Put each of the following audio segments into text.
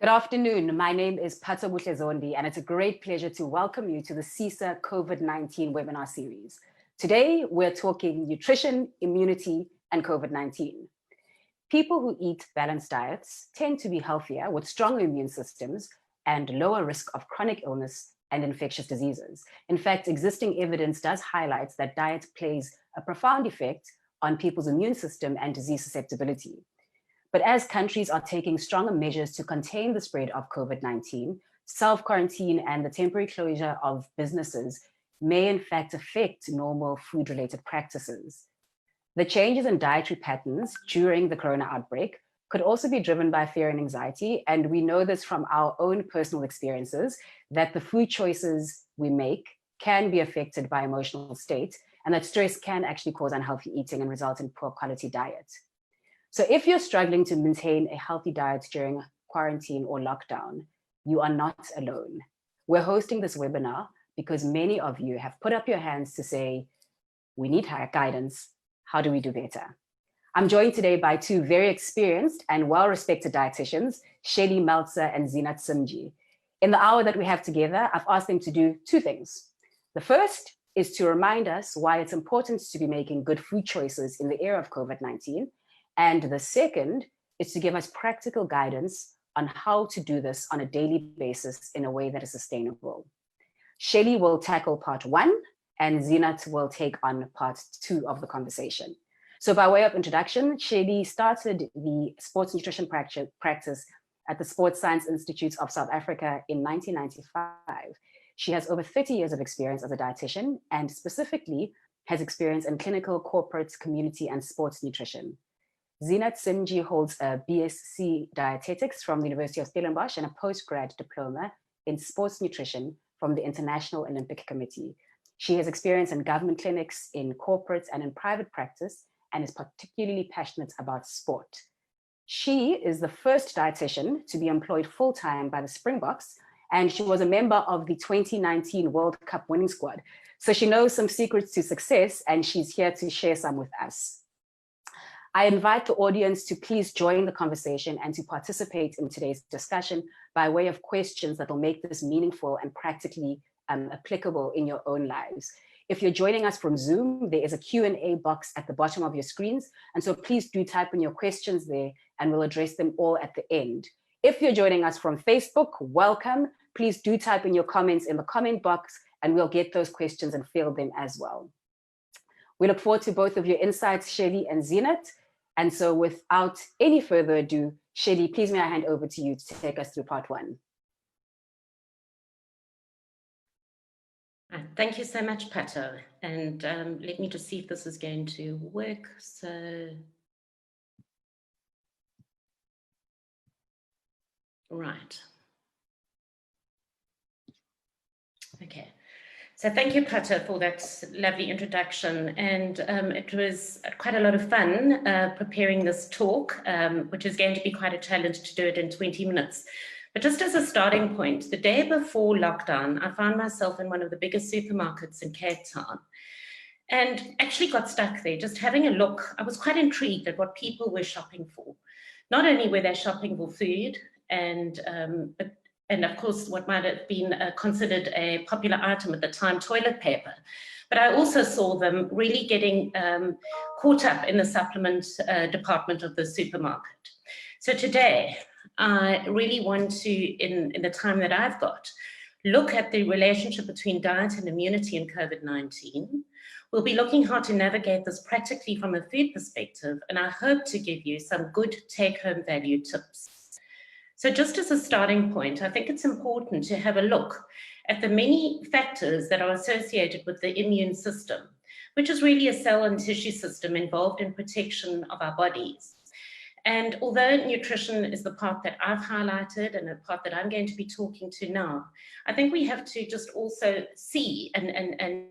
Good afternoon. My name is Pato Butlezondi, and it's a great pleasure to welcome you to the CISA COVID-19 webinar series. Today, we're talking nutrition, immunity, and COVID-19. People who eat balanced diets tend to be healthier with stronger immune systems and lower risk of chronic illness and infectious diseases. In fact, existing evidence does highlight that diet plays a profound effect on people's immune system and disease susceptibility. But as countries are taking stronger measures to contain the spread of COVID-19, self-quarantine and the temporary closure of businesses may in fact affect normal food-related practices. The changes in dietary patterns during the corona outbreak could also be driven by fear and anxiety, and we know this from our own personal experiences, that the food choices we make can be affected by emotional state, and that stress can actually cause unhealthy eating and result in poor quality diet. So if you're struggling to maintain a healthy diet during quarantine or lockdown, you are not alone. We're hosting this webinar because many of you have put up your hands to say, we need guidance. How do we do better? I'm joined today by two very experienced and well-respected dietitians, Shelly Meltzer and Zeenat Simji. In the hour that we have together, I've asked them to do two things. The first is to remind us why it's important to be making good food choices in the era of COVID-19. And the second is to give us practical guidance on how to do this on a daily basis in a way that is sustainable. Shelly will tackle part one, and Zeenat will take on part two of the conversation. So by way of introduction, Shelly started the sports nutrition practice at the Sports Science Institute of South Africa in 1995. She has over 30 years of experience as a dietitian and specifically has experience in clinical, corporate, community, and sports nutrition. Zeenat Simji holds a BSc Dietetics from the University of Stellenbosch and a postgrad diploma in sports nutrition from the International Olympic Committee. She has experience in government clinics, in corporate and in private practice, and is particularly passionate about sport. She is the first dietitian to be employed full-time by the Springboks, and she was a member of the 2019 World Cup winning squad. So she knows some secrets to success, and she's here to share some with us. I invite the audience to please join the conversation and to participate in today's discussion by way of questions that will make this meaningful and practically applicable in your own lives. If you're joining us from Zoom, there is a Q&A box at the bottom of your screens. And so please do type in your questions there and we'll address them all at the end. If you're joining us from Facebook, welcome. Please do type in your comments in the comment box and we'll get those questions and field them as well. We look forward to both of your insights, Shelly and Zeenat. And so without any further ado, Shelly, please may I hand over to you to take us through part one. Thank you so much, Pato. And let me just see if this is going to work. Right. Okay. So thank you, Pato, for that lovely introduction. And it was quite a lot of fun preparing this talk, which is going to be quite a challenge to do it in 20 minutes. But just as a starting point, the day before lockdown, I found myself in one of the biggest supermarkets in Cape Town and actually got stuck there, just having a look. I was quite intrigued at what people were shopping for. Not only were they shopping for food and of course, what might have been considered a popular item at the time, toilet paper. But I also saw them really getting caught up in the supplement department of the supermarket. So today, I really want to, in the time that I've got, look at the relationship between diet and immunity in COVID-19. We'll be looking how to navigate this practically from a food perspective, and I hope to give you some good take-home value tips. So just as a starting point, I think it's important to have a look at the many factors that are associated with the immune system, which is really a cell and tissue system involved in protection of our bodies. And although nutrition is the part that I've highlighted and the part that I'm going to be talking to now, I think we have to just also see and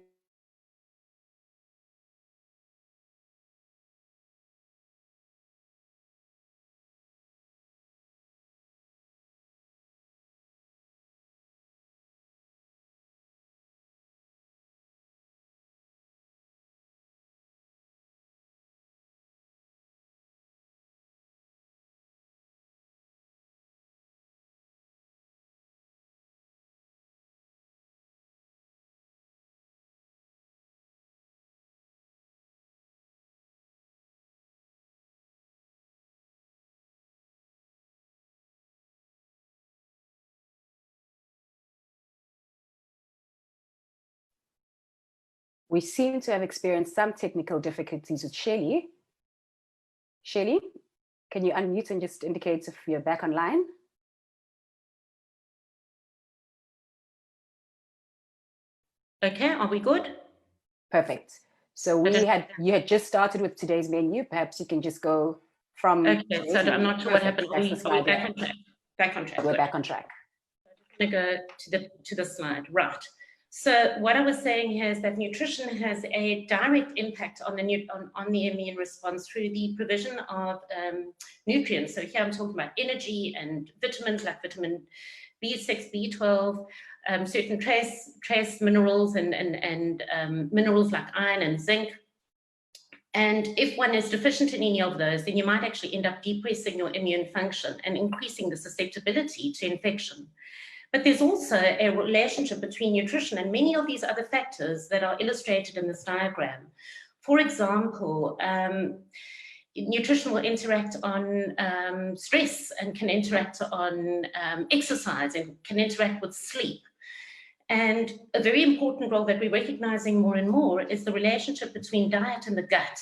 We seem to have experienced some technical difficulties with Shelly. Shelly, can you unmute and just indicate if you're back online? Okay, are we good? Perfect. So you had just started with today's menu. Perhaps you can just go from. Okay, so I'm not sure what happened. Are we back on track? Back on track. We're back on track. I'm going to go to the slide, right. So what I was saying here is that nutrition has a direct impact on the immune response through the provision of nutrients. So here I'm talking about energy and vitamins like vitamin B6, B12, certain trace minerals and minerals like iron and zinc. And if one is deficient in any of those, then you might actually end up depressing your immune function and increasing the susceptibility to infection. But there's also a relationship between nutrition and many of these other factors that are illustrated in this diagram. For example, nutrition will interact on stress and can interact on exercise and can interact with sleep. And a very important role that we're recognizing more and more is the relationship between diet and the gut.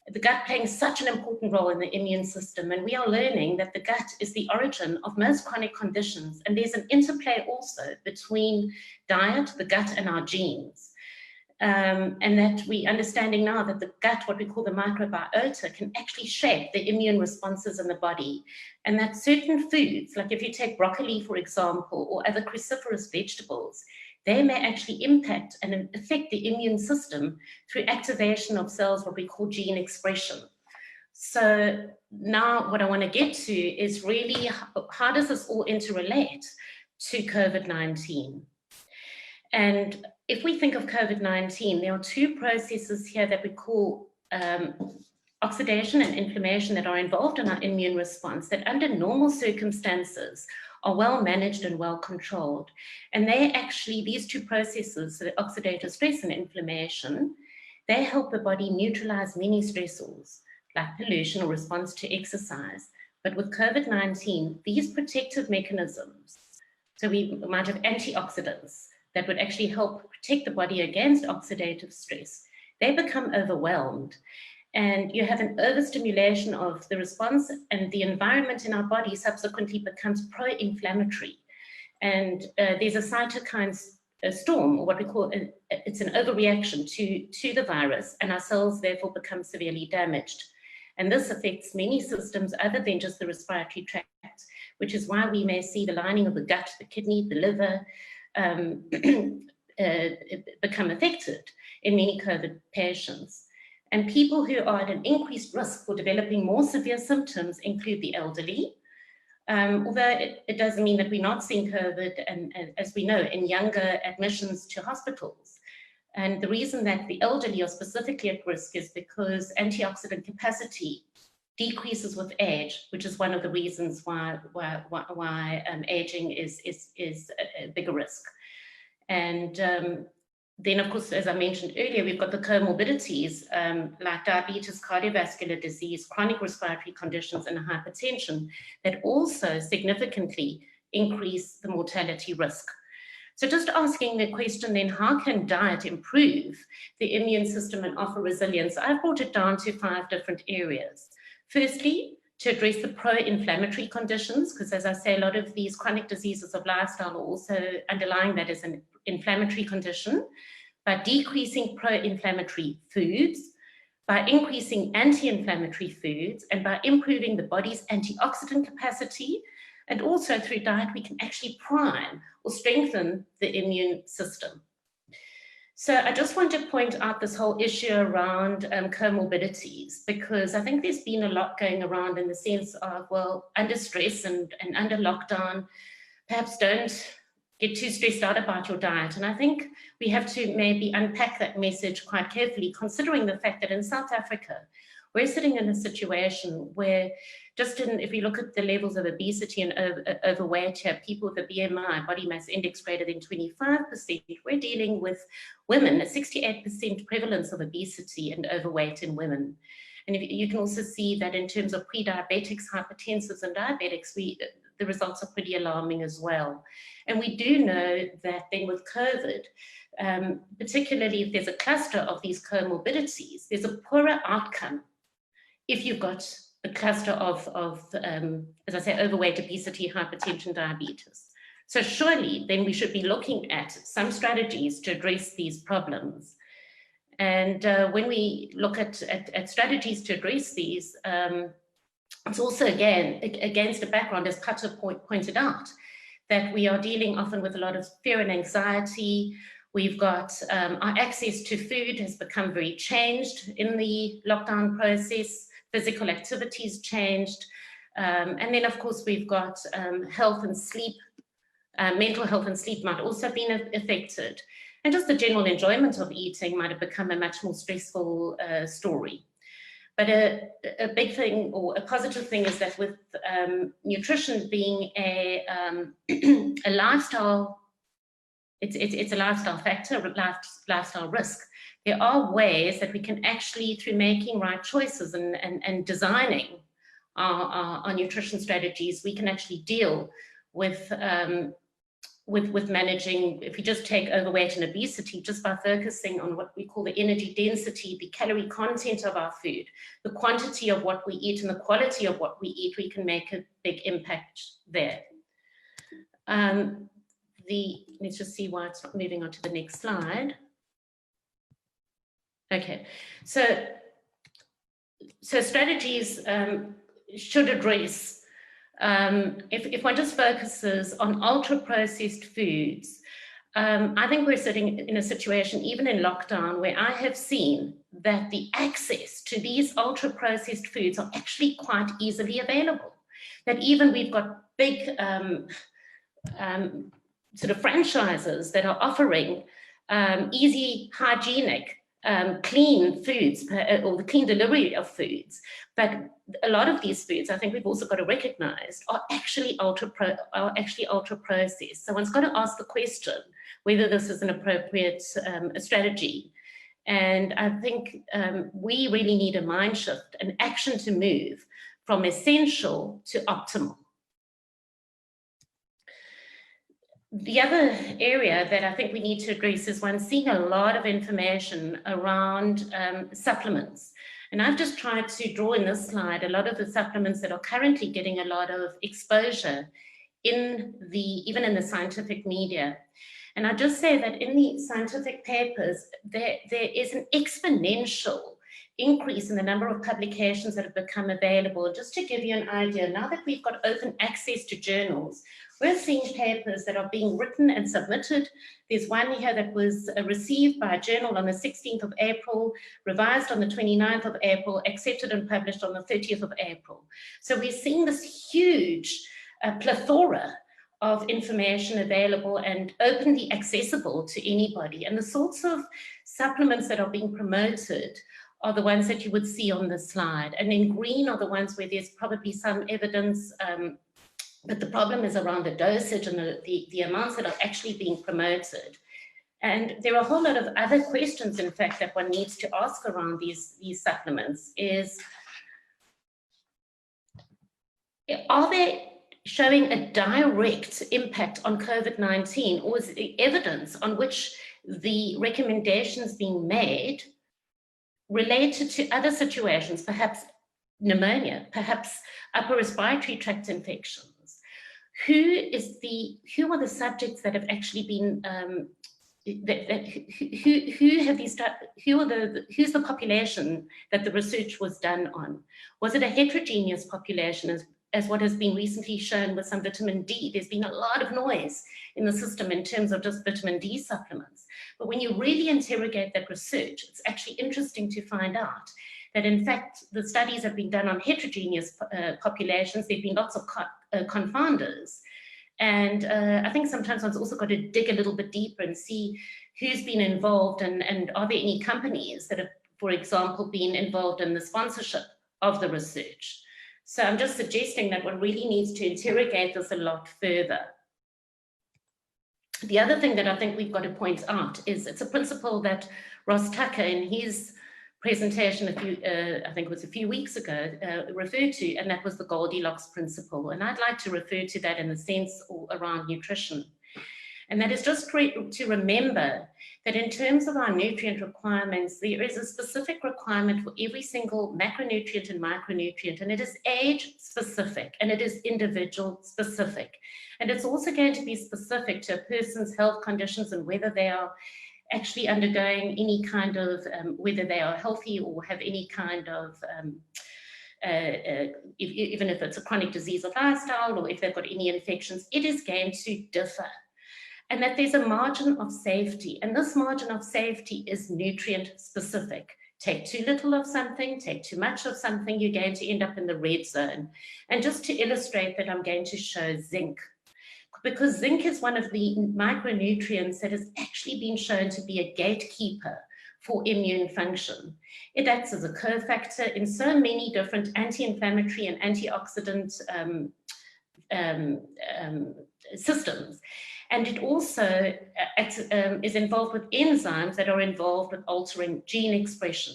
The gut playing such an important role in the immune system, and we are learning that the gut is the origin of most chronic conditions, and there's an interplay also between diet, the gut, and our genes. And that we're understanding now that the gut, what we call the microbiota, can actually shape the immune responses in the body. And that certain foods, like if you take broccoli, for example, or other cruciferous vegetables, they may actually impact and affect the immune system through activation of cells, what we call gene expression. So now what I want to get to is really how does this all interrelate to COVID-19? And if we think of COVID-19, there are two processes here that we call oxidation and inflammation that are involved in our immune response that under normal circumstances are well managed and well controlled. And they actually, these two processes, the oxidative stress and inflammation, they help the body neutralize many stressors like pollution or response to exercise. But with COVID-19, these protective mechanisms, so we might have antioxidants that would actually help protect the body against oxidative stress, they become overwhelmed. And you have an overstimulation of the response, and the environment in our body subsequently becomes pro-inflammatory. And there's a cytokine storm, or what we call, it's an overreaction to the virus, and our cells therefore become severely damaged. And this affects many systems other than just the respiratory tract, which is why we may see the lining of the gut, the kidney, the liver, become affected in many COVID patients. And people who are at an increased risk for developing more severe symptoms include the elderly, although it doesn't mean that we're not seeing COVID, and as we know, in younger admissions to hospitals. And the reason that the elderly are specifically at risk is because antioxidant capacity decreases with age, which is one of the reasons why aging is a bigger risk. And then, of course, as I mentioned earlier, we've got the comorbidities like diabetes, cardiovascular disease, chronic respiratory conditions, and hypertension that also significantly increase the mortality risk. So just asking the question then, how can diet improve the immune system and offer resilience? I've brought it down to 5 different areas. Firstly, to address the pro-inflammatory conditions, because as I say, a lot of these chronic diseases of lifestyle are also underlying that as an inflammatory condition, by decreasing pro-inflammatory foods, by increasing anti-inflammatory foods, and by improving the body's antioxidant capacity. And also through diet, we can actually prime or strengthen the immune system. So I just want to point out this whole issue around comorbidities, because I think there's been a lot going around in the sense of, well, under stress and under lockdown, perhaps don't get too stressed out about your diet. And I think we have to maybe unpack that message quite carefully, considering the fact that in South Africa, we're sitting in a situation where if you look at the levels of obesity and overweight here, people with a BMI, body mass index greater than 25%, we're dealing with women, a 68% prevalence of obesity and overweight in women. And you can also see that in terms of pre-diabetics, hypertensives, and diabetics, the results are pretty alarming as well. And we do know that then with COVID, particularly if there's a cluster of these comorbidities, there's a poorer outcome if you've got a cluster of as I say, overweight, obesity, hypertension, diabetes. So surely then we should be looking at some strategies to address these problems. And when we look at strategies to address these, it's also, again, against a background, as Pato pointed out, that we are dealing often with a lot of fear and anxiety. We've got our access to food has become very changed in the lockdown process. Physical activities changed. And then, of course, we've got health and sleep. Mental health and sleep might also have been affected. And just the general enjoyment of eating might have become a much more stressful story. But a big thing, or a positive thing, is that with nutrition being a lifestyle, it's a lifestyle factor, a lifestyle risk. There are ways that we can actually, through making right choices and designing our nutrition strategies, we can actually deal with managing, if you just take overweight and obesity, just by focusing on what we call the energy density, the calorie content of our food, the quantity of what we eat and the quality of what we eat, we can make a big impact there. Let's just see why it's not moving on to the next slide. Okay, so strategies should address, if one just focuses on ultra-processed foods, I think we're sitting in a situation, even in lockdown, where I have seen that the access to these ultra-processed foods are actually quite easily available. That even we've got big sort of franchises that are offering easy, hygienic, clean foods, or the clean delivery of foods. But a lot of these foods, I think we've also got to recognize, are actually ultra-processed. So one's got to ask the question whether this is an appropriate strategy. And I think we really need a mind shift, an action to move from essential to optimal. The other area that I think we need to address is one seeing a lot of information around supplements. And I've just tried to draw in this slide a lot of the supplements that are currently getting a lot of exposure even in the scientific media. And I just say that in the scientific papers, there is an exponential increase in the number of publications that have become available. Just to give you an idea, now that we've got open access to journals, we're seeing papers that are being written and submitted. There's one here that was received by a journal on the 16th of April, revised on the 29th of April, accepted and published on the 30th of April. So we're seeing this huge plethora of information available and openly accessible to anybody. And the sorts of supplements that are being promoted are the ones that you would see on the slide. And in green are the ones where there's probably some evidence, but the problem is around the dosage and the amounts that are actually being promoted. And there are a whole lot of other questions, in fact, that one needs to ask around these supplements is, are they showing a direct impact on COVID-19, or is the evidence on which the recommendations being made related to other situations, perhaps pneumonia, perhaps upper respiratory tract infections? Who are the subjects that have actually been who's the population that the research was done on? Was it a heterogeneous population, as what has been recently shown with some vitamin D? There's been a lot of noise in the system in terms of just vitamin D supplements. But when you really interrogate that research, it's actually interesting to find out that, in fact, the studies have been done on heterogeneous populations. There have been lots of confounders. And I think sometimes one's also got to dig a little bit deeper and see who's been involved, and are there any companies that have, for example, been involved in the sponsorship of the research. So I'm just suggesting that one really needs to interrogate this a lot further. The other thing that I think we've got to point out is it's a principle that Ross Tucker in his presentation I think it was a few weeks ago, referred to, and that was the Goldilocks principle. And I'd like to refer to that in the sense around nutrition. And that is just to remember that in terms of our nutrient requirements, there is a specific requirement for every single macronutrient and micronutrient, and it is age specific and it is individual specific. And it's also going to be specific to a person's health conditions and whether they are actually undergoing any kind of, whether they are healthy or have any kind of, even if it's a chronic disease or lifestyle, or if they've got any infections, it is going to differ. And that there's a margin of safety, and this margin of safety is nutrient specific. Take too little of something, take too much of something, you're going to end up in the red zone. And just to illustrate that, I'm going to show zinc, because zinc is one of the micronutrients that has actually been shown to be a gatekeeper for immune function. It acts as a cofactor in so many different anti-inflammatory and antioxidant systems. And it also is involved with enzymes that are involved with altering gene expression.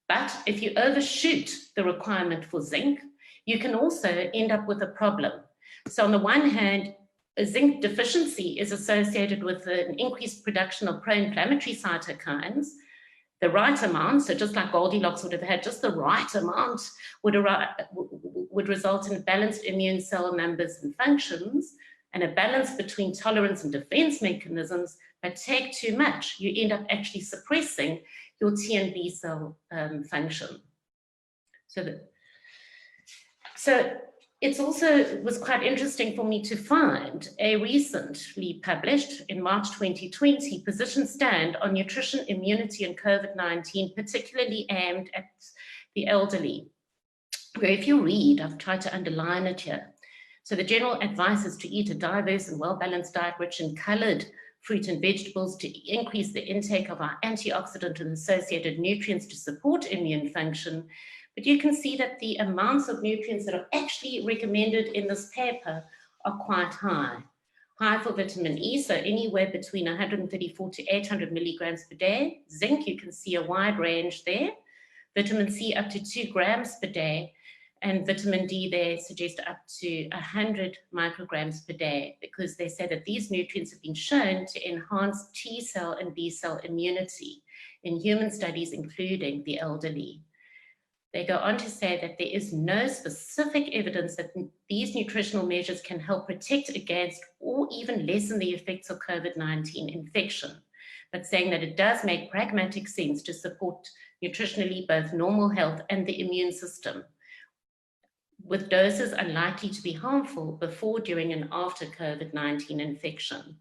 But if you overshoot the requirement for zinc, you can also end up with a problem. So on the one hand, a zinc deficiency is associated with an increased production of pro-inflammatory cytokines. The right amount, so just like Goldilocks would have had just the right amount, would result in balanced immune cell numbers and functions, and a balance between tolerance and defense mechanisms. But take too much, you end up actually suppressing your T and B cell function. So it's also was quite interesting for me to find a recently published in March 2020 position stand on nutrition, immunity, and COVID-19, particularly aimed at the elderly, where if you read, I've tried to underline it here. So the general advice is to eat a diverse and well-balanced diet rich in colored fruit and vegetables to increase the intake of our antioxidant and associated nutrients to support immune function. But you can see that the amounts of nutrients that are actually recommended in this paper are quite high. High for vitamin E, so anywhere between 134 to 800 milligrams per day. Zinc, you can see a wide range there. Vitamin C up to 2 grams per day. And vitamin D, they suggest up to 100 micrograms per day, because they say that these nutrients have been shown to enhance T cell and B cell immunity in human studies, including the elderly. They go on to say that there is no specific evidence that these nutritional measures can help protect against or even lessen the effects of COVID-19 infection, but saying that it does make pragmatic sense to support nutritionally both normal health and the immune system, with doses unlikely to be harmful before, during, and after COVID-19 infection.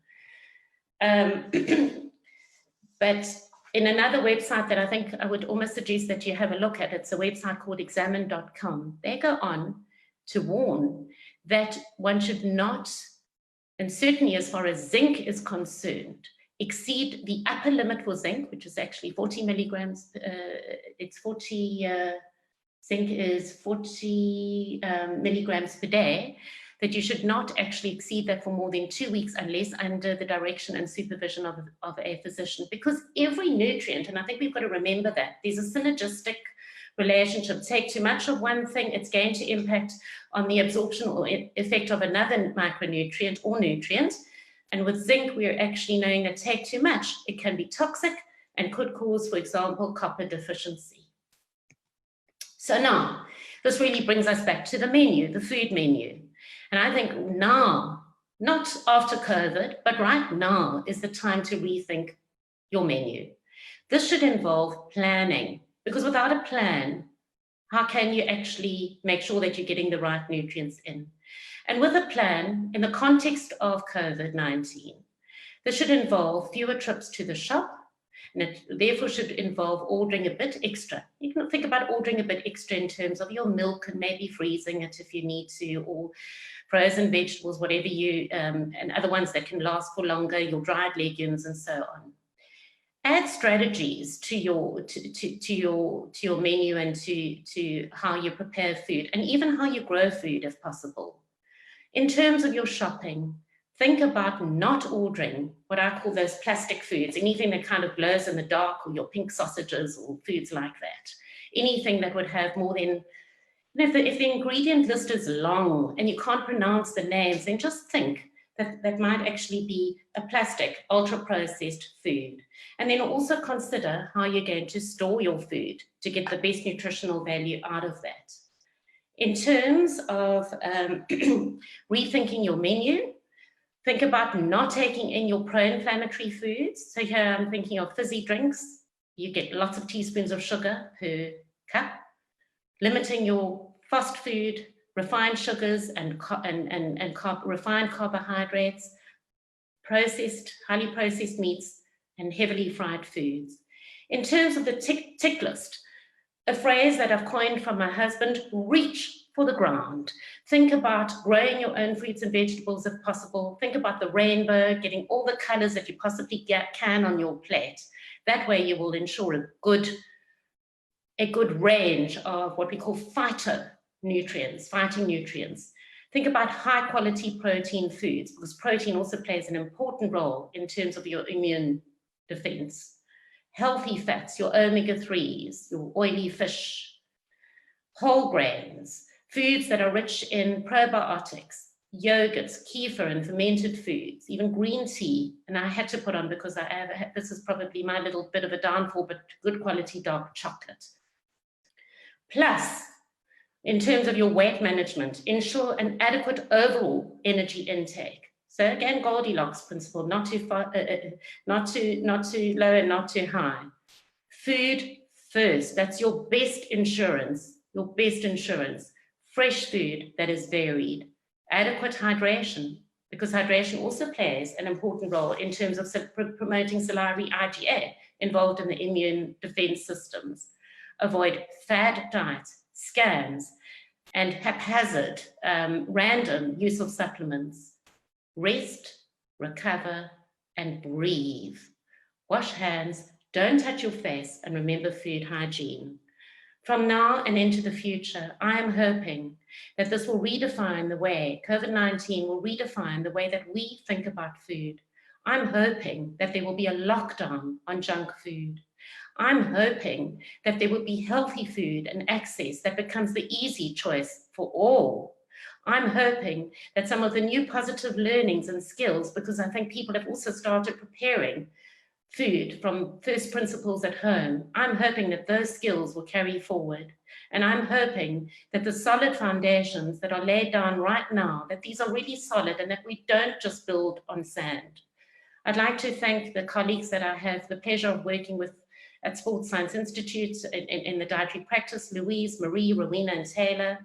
But in another website that I think I would almost suggest that you have a look at, it's a website called examine.com. They go on to warn that one should not, and certainly as far as zinc is concerned, exceed the upper limit for zinc, which is actually 40 milligrams. Zinc is 40 milligrams per day, that you should not actually exceed that for more than 2 weeks unless under the direction and supervision of a physician, because every nutrient, and I think we've got to remember that, there's a synergistic relationship. Take too much of one thing, it's going to impact on the absorption or effect of another micronutrient or nutrient. And with zinc, we're actually knowing that take too much, it can be toxic and could cause, for example, copper deficiency. So now, this really brings us back to the menu, the food menu. And I think now, not after COVID, but right now is the time to rethink your menu. This should involve planning, because without a plan, how can you actually make sure that you're getting the right nutrients in? And with a plan, in the context of COVID-19, this should involve fewer trips to the shop, and it therefore should involve ordering a bit extra. You can think about ordering a bit extra in terms of your milk and maybe freezing it if you need to, or frozen vegetables, whatever you, and other ones that can last for longer, your dried legumes and so on. Add strategies to your menu and to how you prepare food, and even how you grow food if possible. In terms of your shopping, Think about not ordering what I call those plastic foods, anything that kind of glows in the dark, or your pink sausages or foods like that. Anything that would have more than, if the ingredient list is long and you can't pronounce the names, then just think that might actually be a plastic, ultra-processed food. And then also consider how you're going to store your food to get the best nutritional value out of that. In terms of rethinking your menu, think about not taking in your pro-inflammatory foods. So here I'm thinking of fizzy drinks. You get lots of teaspoons of sugar per cup. Limiting your fast food, refined sugars and refined carbohydrates, highly processed meats, and heavily fried foods. In terms of the tick list, a phrase that I've coined from my husband, reach for the ground. Think about growing your own fruits and vegetables if possible. Think about the rainbow, getting all the colors that you possibly can on your plate. That way you will ensure a good range of what we call phytonutrients, fighting nutrients. Think about high quality protein foods, because protein also plays an important role in terms of your immune defense. Healthy fats, your omega-3s, your oily fish, whole grains, foods that are rich in probiotics, yogurts, kefir and fermented foods, even green tea. And I had to put on, because this is probably my little bit of a downfall, but good quality dark chocolate. Plus, in terms of your weight management, ensure an adequate overall energy intake. So again, Goldilocks principle, not too low and not too high. Food first, that's your best insurance, Fresh food that is varied. Adequate hydration, because hydration also plays an important role in terms of promoting salivary IgA involved in the immune defense systems. Avoid fad diets, scams, and haphazard, random use of supplements. Rest, recover, and breathe. Wash hands, don't touch your face, and remember food hygiene. From now and into the future, I am hoping that this will redefine the way, COVID-19 will redefine the way that we think about food. I'm hoping that there will be a lockdown on junk food. I'm hoping that there will be healthy food and access that becomes the easy choice for all. I'm hoping that some of the new positive learnings and skills, because I think people have also started preparing food from first principles at home, I'm hoping that those skills will carry forward. And I'm hoping that the solid foundations that are laid down right now, that these are really solid and that we don't just build on sand. I'd like to thank the colleagues that I have the pleasure of working with at Sports Science Institute in the dietary practice, Louise, Marie, Rowena, and Taylor.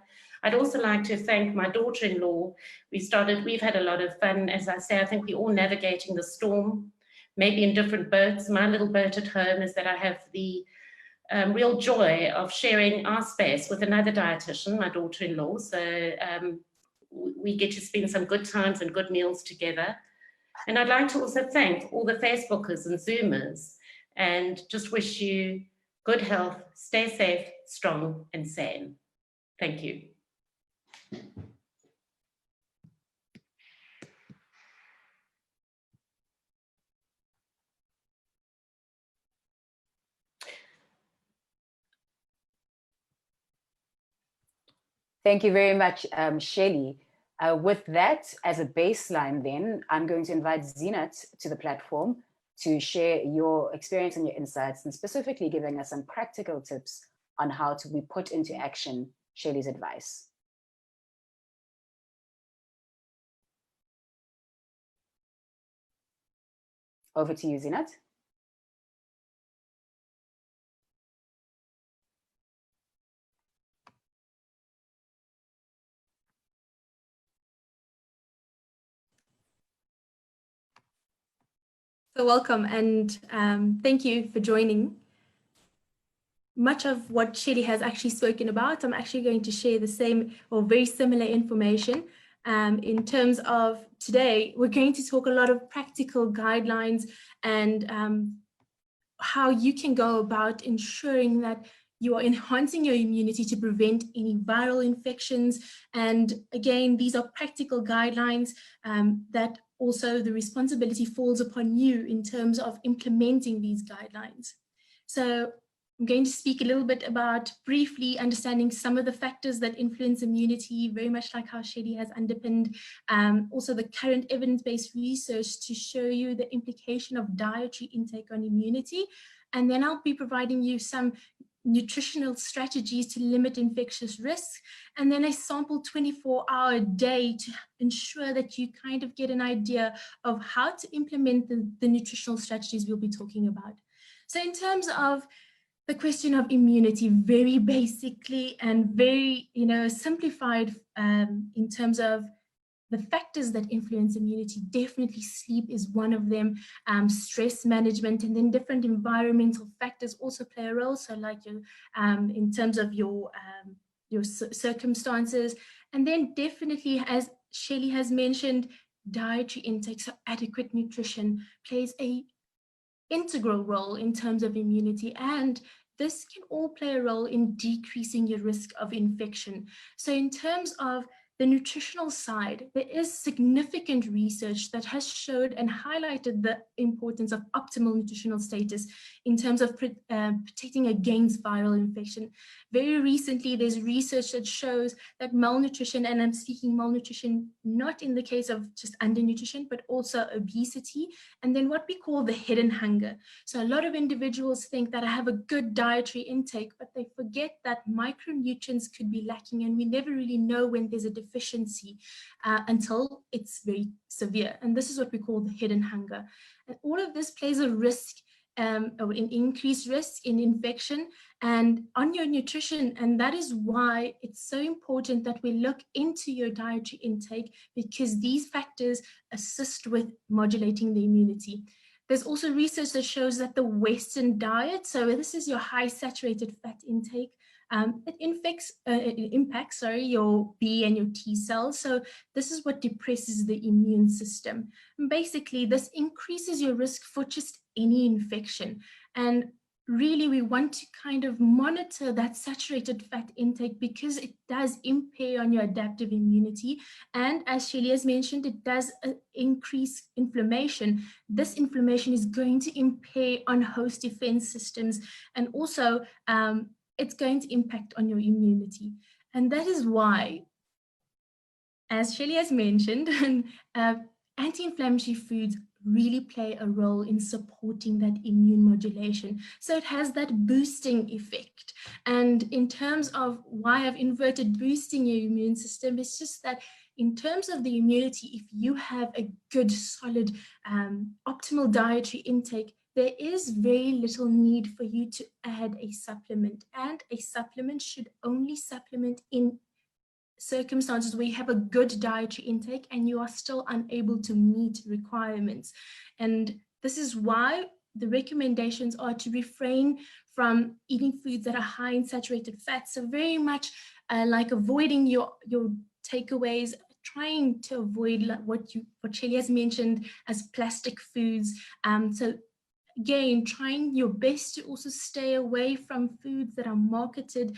I'd also like to thank my daughter-in-law. We've had a lot of fun. As I say, I think we're all navigating the storm, maybe in different boats. My little boat at home is that I have the real joy of sharing our space with another dietitian, my daughter-in-law. So we get to spend some good times and good meals together. And I'd like to also thank all the Facebookers and Zoomers, and just wish you good health, stay safe, strong, and sane. Thank you. Thank you very much, Shelly. With that as a baseline, then, I'm going to invite Zeenat to the platform to share your experience and your insights, and specifically giving us some practical tips on how to be put into action Shelly's advice. Over to you, Zeenat. So welcome, and thank you for joining. Much of what Shelly has actually spoken about, I'm actually going to share the same or very similar information. In terms of today, we're going to talk a lot of practical guidelines and how you can go about ensuring that you are enhancing your immunity to prevent any viral infections. And again, these are practical guidelines that also the responsibility falls upon you in terms of implementing these guidelines. So I'm going to speak a little bit about briefly understanding some of the factors that influence immunity, very much like how Shelly has underpinned also the current evidence-based research to show you the implication of dietary intake on immunity. And then I'll be providing you some nutritional strategies to limit infectious risks, and then a sample 24-hour day to ensure that you kind of get an idea of how to implement the nutritional strategies we'll be talking about. So in terms of the question of immunity, very basically and very, simplified in terms of the factors that influence immunity, definitely sleep is one of them, stress management, and then different environmental factors also play a role. So like your, in terms of your circumstances, and then definitely, as Shelly has mentioned, dietary intake, so adequate nutrition plays a integral role in terms of immunity, and this can all play a role in decreasing your risk of infection. So in terms of the nutritional side, there is significant research that has showed and highlighted the importance of optimal nutritional status in terms of protecting against viral infection. Very recently, there's research that shows that malnutrition, and I'm speaking malnutrition not in the case of just undernutrition, but also obesity, and then what we call the hidden hunger. So a lot of individuals think that I have a good dietary intake, but they forget that micronutrients could be lacking, and we never really know when there's a deficiency until it's very severe. And this is what we call the hidden hunger. And all of this plays a risk, or an increased risk in infection and on your nutrition. And that is why it's so important that we look into your dietary intake, because these factors assist with modulating the immunity. There's also research that shows that the Western diet, so this is your high saturated fat intake, it impacts your B and your T cells. So this is what depresses the immune system. And basically, this increases your risk for just any infection. And really, we want to kind of monitor that saturated fat intake because it does impair on your adaptive immunity. And as Shelly has mentioned, it does increase inflammation. This inflammation is going to impair on host defense systems, and also it's going to impact on your immunity. And that is why, as Shelly has mentioned, anti-inflammatory foods really play a role in supporting that immune modulation. So it has that boosting effect. And in terms of why I've inverted boosting your immune system, it's just that in terms of the immunity, if you have a good, solid, optimal dietary intake, there is very little need for you to add a supplement. And a supplement should only supplement in circumstances where you have a good dietary intake and you are still unable to meet requirements. And this is why the recommendations are to refrain from eating foods that are high in saturated fats. So very much like avoiding your takeaways, trying to avoid what Shelly has mentioned as plastic foods. So again, trying your best to also stay away from foods that are marketed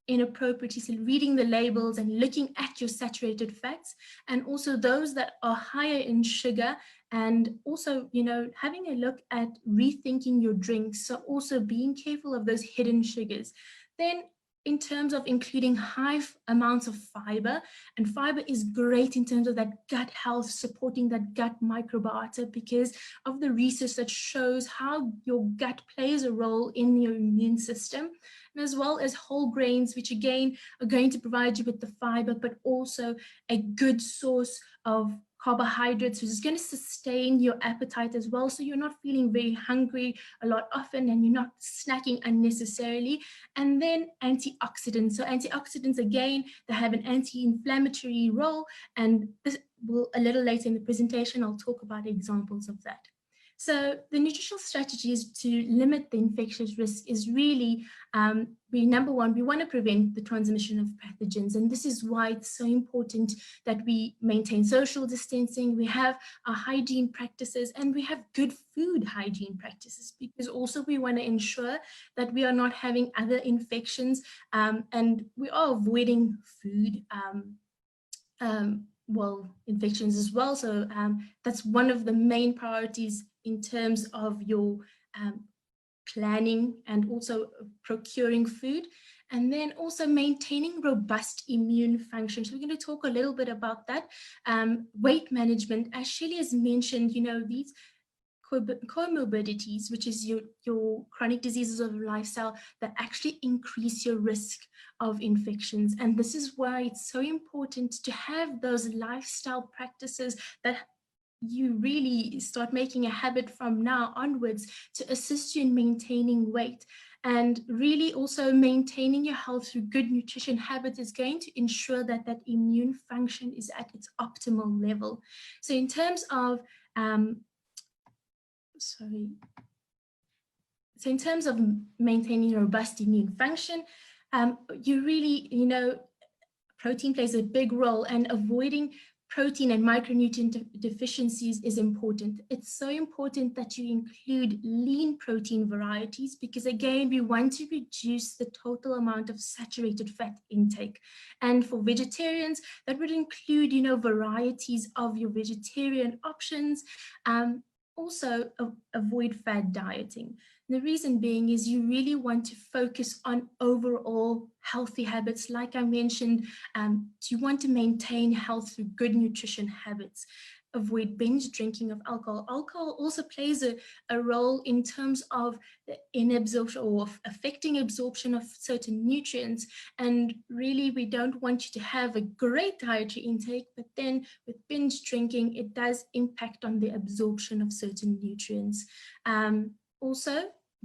inappropriately, so reading the labels and looking at your saturated fats, and also those that are higher in sugar, and also, having a look at rethinking your drinks, so also being careful of those hidden sugars. Then in terms of including high amounts of fiber, and fiber is great in terms of that gut health, supporting that gut microbiota because of the research that shows how your gut plays a role in your immune system, and as well as whole grains, which again are going to provide you with the fiber, but also a good source of carbohydrates, which is going to sustain your appetite as well. So you're not feeling very hungry a lot often, and you're not snacking unnecessarily. And then antioxidants. So antioxidants, again, they have an anti-inflammatory role. And this will, a little later in the presentation, I'll talk about examples of that. So the nutritional strategy is to limit the infectious risk is really, number one, we want to prevent the transmission of pathogens. And this is why it's so important that we maintain social distancing, we have our hygiene practices, and we have good food hygiene practices, because also we want to ensure that we are not having other infections, and we are avoiding food infections as well. So that's one of the main priorities in terms of your planning and also procuring food, and then also maintaining robust immune function. So we're going to talk a little bit about that. Weight management, as Shelly has mentioned, these comorbidities, which is your chronic diseases of lifestyle, that actually increase your risk of infections. And this is why it's so important to have those lifestyle practices that you really start making a habit from now onwards to assist you in maintaining weight. And really also maintaining your health through good nutrition habits is going to ensure that that immune function is at its optimal level. So in terms of So in terms of maintaining robust immune function, you really, protein plays a big role, and avoiding protein and micronutrient deficiencies is important. It's so important that you include lean protein varieties, because again, we want to reduce the total amount of saturated fat intake. And for vegetarians, that would include, varieties of your vegetarian options. Also avoid fad dieting. The reason being is you really want to focus on overall healthy habits. Like I mentioned, you want to maintain health through good nutrition habits. Avoid binge drinking of alcohol. Alcohol also plays a role in terms of the inabsorption or affecting absorption of certain nutrients. And really, we don't want you to have a great dietary intake, but then with binge drinking, it does impact on the absorption of certain nutrients. Also,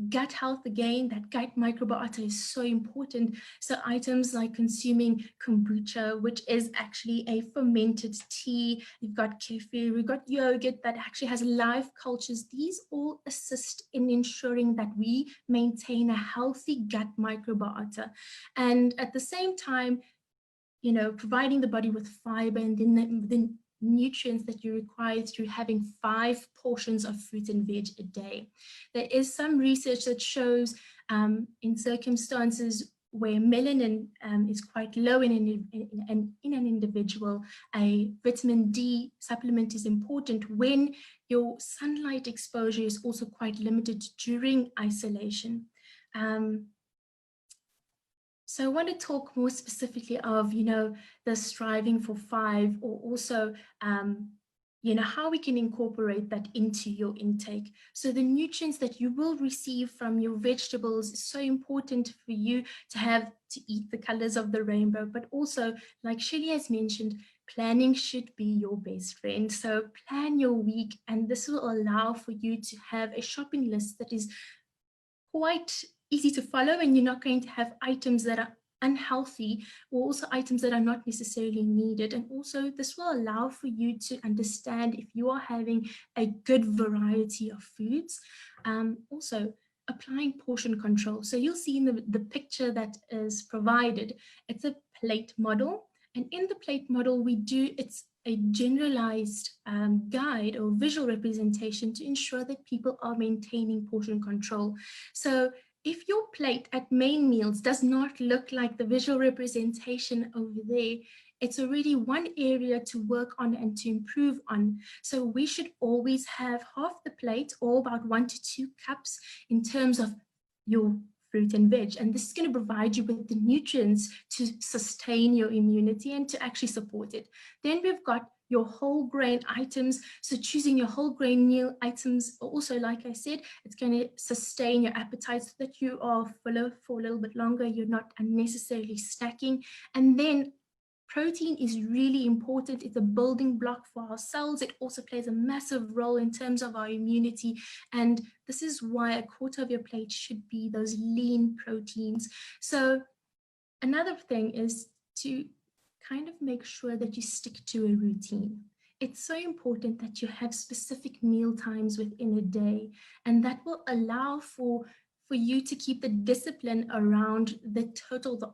gut health, again, that gut microbiota is so important. So items like consuming kombucha, which is actually a fermented tea, you've got kefir, we've got yogurt that actually has live cultures. These all assist in ensuring that we maintain a healthy gut microbiota. And at the same time, providing the body with fiber and the nutrients that you require through having 5 portions of fruit and veg a day. There is some research that shows in circumstances where melanin is quite low in an individual, a vitamin D supplement is important when your sunlight exposure is also quite limited during isolation. So I want to talk more specifically of, the striving for 5, or also, how we can incorporate that into your intake. So the nutrients that you will receive from your vegetables is so important for you to eat the colors of the rainbow, but also, like Shelly has mentioned, planning should be your best friend. So plan your week, and this will allow for you to have a shopping list that is quite easy to follow, and you're not going to have items that are unhealthy, or also items that are not necessarily needed. And also this will allow for you to understand if you are having a good variety of foods. Also applying portion control. So you'll see in the picture that is provided, it's a plate model. And in the plate model, it's a generalized guide or visual representation to ensure that people are maintaining portion control. So if your plate at main meals does not look like the visual representation over there, it's already one area to work on and to improve on. So we should always have half the plate, or about 1 to 2 cups in terms of your fruit and veg. And this is going to provide you with the nutrients to sustain your immunity and to actually support it. Then we've got your whole grain items. So choosing your whole grain meal items, also, like I said, it's going to sustain your appetite so that you are fuller for a little bit longer. You're not unnecessarily snacking. And then protein is really important. It's a building block for our cells. It also plays a massive role in terms of our immunity. And this is why 1/4 of your plate should be those lean proteins. So another thing is to kind of make sure that you stick to a routine. it's so important that you have specific meal times within a day, and that will allow for you to keep the discipline around the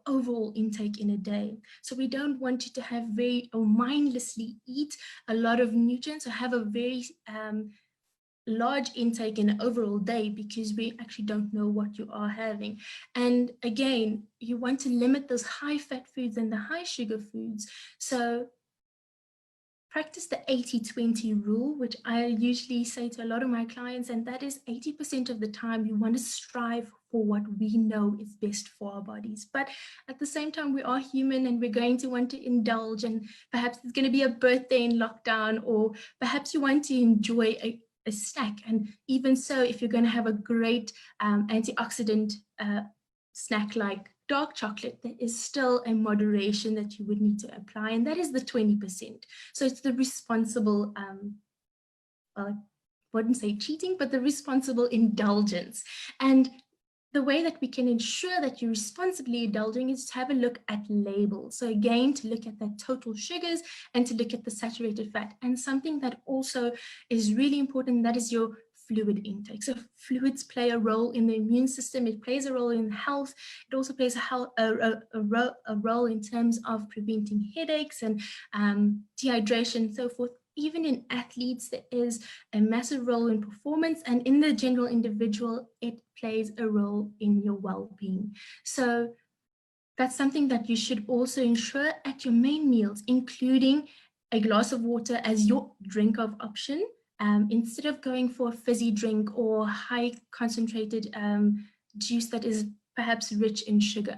overall intake in a day. So we don't want you to have or mindlessly eat a lot of nutrients or have a very large intake in an overall day, because we actually don't know what you are having. And again, you want to limit those high fat foods and the high sugar foods. So practice the 80-20 rule, which I usually say to a lot of my clients, and that is 80% of the time you want to strive for what we know is best for our bodies. But at the same time, we are human and we're going to want to indulge, and perhaps it's going to be a birthday in lockdown, or perhaps you want to enjoy a snack. And even so, if you're going to have a great antioxidant snack like dark chocolate, there is still a moderation that you would need to apply, and that is the 20%. So it's the responsible, I wouldn't say cheating, but the responsible indulgence. And the way that we can ensure that you're responsibly indulging is to have a look at labels. So again, to look at the total sugars and to look at the saturated fat. And something that also is really important, that is your fluid intake. So fluids play a role in the immune system. It plays a role in health. It also plays a role in terms of preventing headaches and dehydration and so forth. Even in athletes, there is a massive role in performance, and in the general individual, it plays a role in your well-being. So that's something that you should also ensure at your main meals, including a glass of water as your drink of option, instead of going for a fizzy drink or high concentrated juice that is perhaps rich in sugar.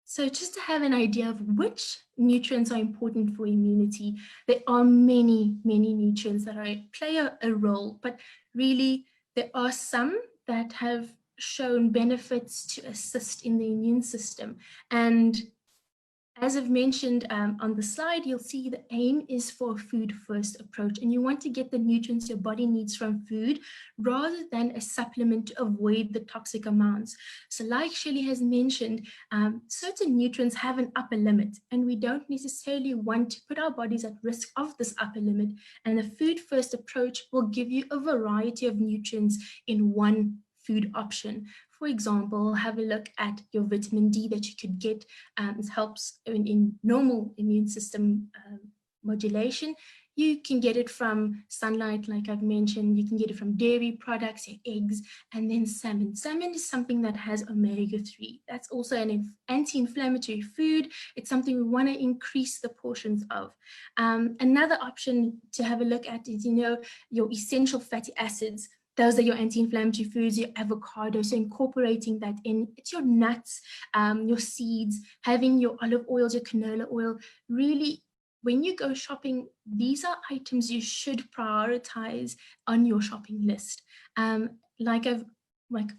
So just to have an idea of which nutrients are important for immunity, there are many, many nutrients that play a role, but really there are some that have shown benefits to assist in the immune system. And as I've mentioned on the slide, you'll see the aim is for a food-first approach, and you want to get the nutrients your body needs from food rather than a supplement to avoid the toxic amounts. So like Shelley has mentioned, certain nutrients have an upper limit, and we don't necessarily want to put our bodies at risk of this upper limit. And a food-first approach will give you a variety of nutrients in one food option. For example, have a look at your vitamin D that you could get. It helps in normal immune system modulation. You can get it from sunlight, like I've mentioned. You can get it from dairy products, your eggs, and then salmon. Salmon is something that has omega-3. That's also an anti-inflammatory food. It's something we want to increase the portions of. Another option to have a look at is, your essential fatty acids. Those are your anti-inflammatory foods, your avocado, so incorporating that in. It's your nuts, your seeds, having your olive oils, your canola oil. Really, when you go shopping, these are items you should prioritize on your shopping list. Like I've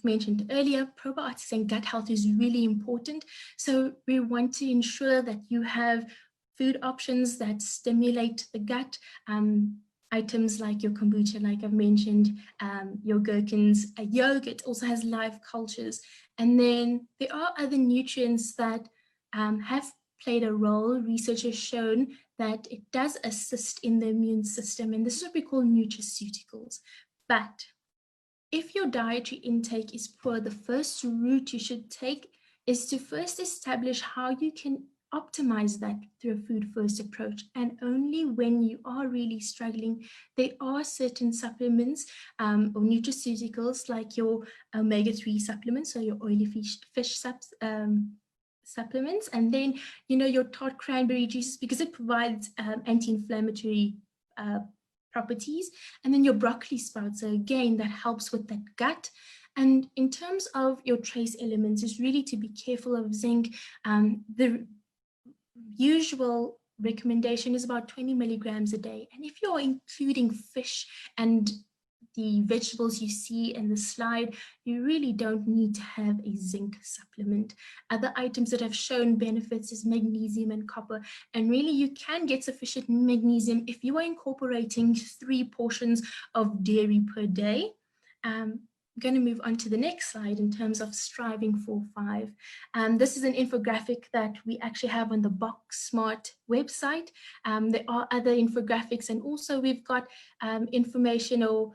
mentioned earlier, probiotics and gut health is really important. So we want to ensure that you have food options that stimulate the gut. Items like your kombucha, like I've mentioned, your gherkins, yogurt also has live cultures. And then there are other nutrients that have played a role. Research has shown that it does assist in the immune system, and this is what we call nutraceuticals. But if your dietary intake is poor, the first route you should take is to first establish how you can optimize that through a food-first approach. And only when you are really struggling, there are certain supplements or nutraceuticals like your omega-3 supplements, so your oily fish supplements, and then your tart cranberry juices, because it provides anti-inflammatory properties, and then your broccoli sprouts, so again that helps with that gut. And in terms of your trace elements, is really to be careful of zinc. The usual recommendation is about 20 milligrams a day. And if you're including fish and the vegetables you see in the slide, you really don't need to have a zinc supplement. Other items that have shown benefits is magnesium and copper. And really you can get sufficient magnesium if you are incorporating 3 portions of dairy per day. going to move on to the next slide in terms of striving for 5. This is an infographic that we actually have on the Box Smart website. There are other infographics, and also we've got informational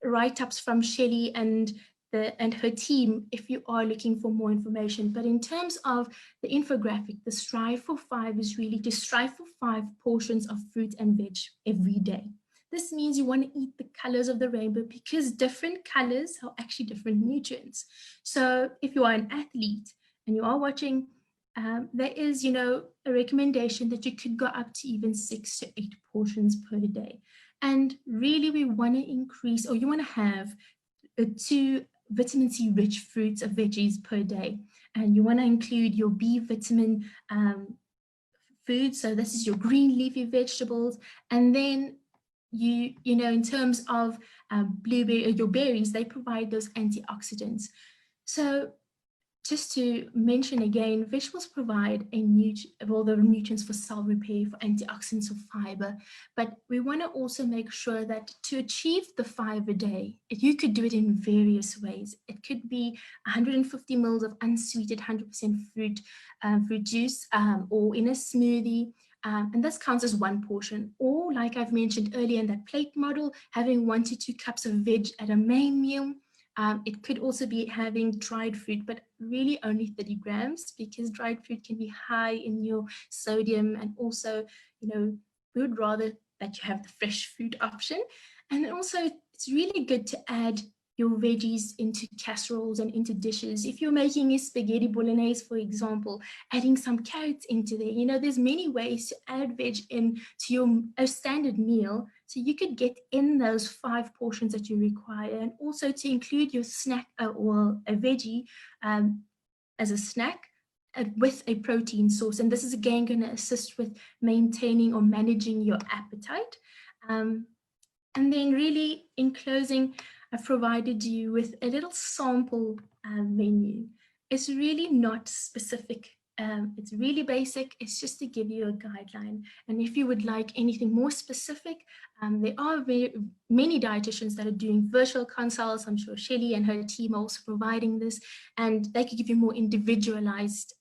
write-ups from Shelley and her team if you are looking for more information. But in terms of the infographic, the strive for 5 is really to strive for 5 portions of fruit and veg every day. This means you want to eat the colors of the rainbow, because different colors are actually different nutrients. So if you are an athlete and you are watching, there is, a recommendation that you could go up to even 6 to 8 portions per day. And really we want to increase, or you want to have 2 vitamin C rich fruits or veggies per day. And you want to include your B vitamin food. So this is your green leafy vegetables. And then in terms of blueberry or your berries, they provide those antioxidants. So just to mention again, vegetables provide the nutrients for cell repair, for antioxidants, for fiber, but we want to also make sure that to achieve the 5 a day, you could do it in various ways. It could be 150 mils of unsweetened 100% fruit juice, or in a smoothie. And this counts as 1 portion, or like I've mentioned earlier in that plate model, having 1 to 2 cups of veg at a main meal. It could also be having dried fruit, but really only 30 grams, because dried fruit can be high in your sodium. And also, we would rather that you have the fresh fruit option. And also it's really good to add your veggies into casseroles and into dishes. If you're making a spaghetti bolognese, for example, adding some carrots into there, there's many ways to add veg into your standard meal. So you could get in those 5 portions that you require, and also to include your snack or a veggie as a snack with a protein source. And this is again going to assist with maintaining or managing your appetite. And then really in closing, I've provided you with a little sample menu. It's really not specific. It's really basic. It's just to give you a guideline. And if you would like anything more specific, there are many dietitians that are doing virtual consults. I'm sure Shelley and her team are also providing this, and they could give you more individualized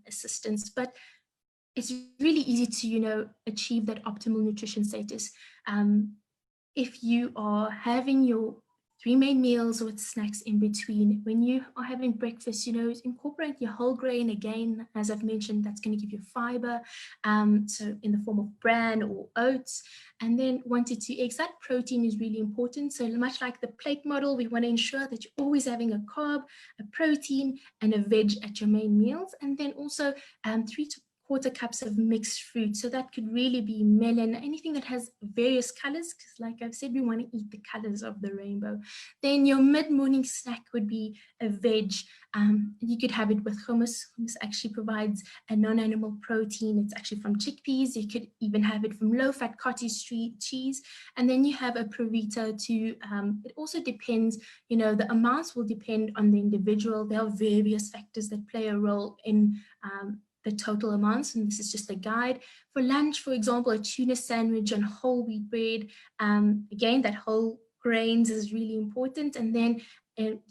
assistance. But it's really easy to, achieve that optimal nutrition status. If you are having your 3 main meals with snacks in between, when you are having breakfast, incorporate your whole grain again. As I've mentioned, that's going to give you fiber, so in the form of bran or oats. And then 1 to 2 eggs. That protein is really important. So much like the plate model, we want to ensure that you're always having a carb, a protein, and a veg at your main meals. And then also 3 to 1/4 cups of mixed fruit. So that could really be melon, anything that has various colors, because like I've said, we want to eat the colors of the rainbow. Then your mid-morning snack would be a veg. You could have it with hummus. Hummus actually provides a non-animal protein. It's actually from chickpeas. You could even have it from low-fat cottage cheese. And then you have a prurito too. It also depends, the amounts will depend on the individual. There are various factors that play a role in the total amounts, and this is just a guide. For lunch, for example, a tuna sandwich on whole wheat bread. Again, that whole grains is really important. And then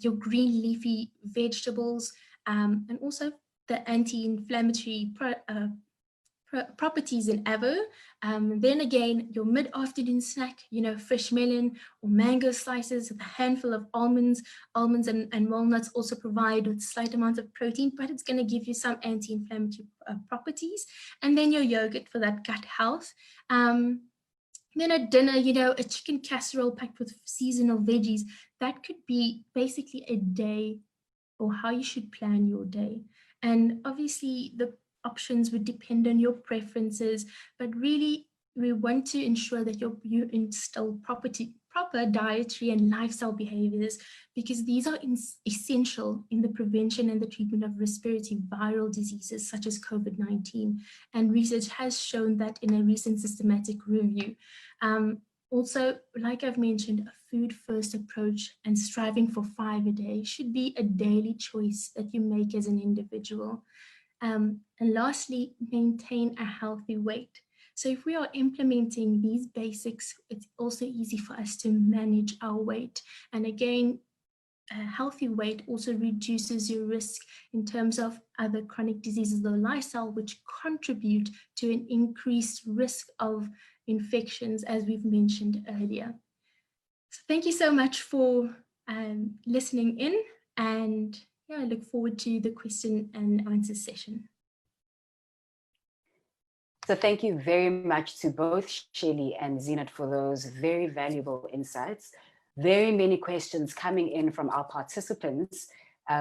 your green leafy vegetables, and also the anti-inflammatory properties in avo. Then again, your mid-afternoon snack, fresh melon or mango slices with a handful of almonds. Almonds and walnuts also provide a slight amount of protein, but it's going to give you some anti-inflammatory properties. And then your yogurt for that gut health. Then at dinner, a chicken casserole packed with seasonal veggies. That could be basically a day, or how you should plan your day. And obviously the options would depend on your preferences, but really we want to ensure that you instill proper dietary and lifestyle behaviors, because these are essential in the prevention and the treatment of respiratory viral diseases such as COVID-19. And research has shown that in a recent systematic review. Also, like I've mentioned, a food-first approach and striving for 5 a day should be a daily choice that you make as an individual. And lastly, maintain a healthy weight. So if we are implementing these basics, it's also easy for us to manage our weight. And again, a healthy weight also reduces your risk in terms of other chronic diseases of the lifestyle, which contribute to an increased risk of infections, as we've mentioned earlier. So thank you so much for listening in, and yeah, I look forward to the question and answer session. So thank you very much to both Shelly and Zeenat for those very valuable insights. Very many questions coming in from our participants,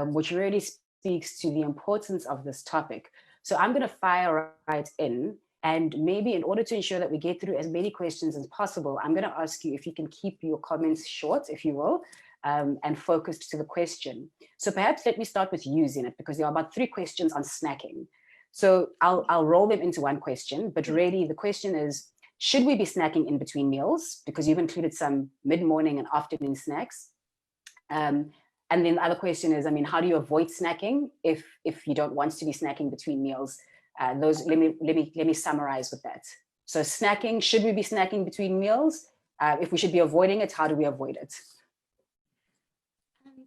which really speaks to the importance of this topic. So I'm going to fire right in, and maybe in order to ensure that we get through as many questions as possible, I'm going to ask you if you can keep your comments short, if you will, and focused to the question. So perhaps let me start with you, Zeenat, because there are about 3 questions on snacking. So I'll roll them into one question, but really the question is, should we be snacking in between meals? Because you've included some mid-morning and afternoon snacks. And then the other question is, I mean, how do you avoid snacking if you don't want to be snacking between meals? Those, let me summarize with that. So snacking, should we be snacking between meals? If we should be avoiding it, how do we avoid it?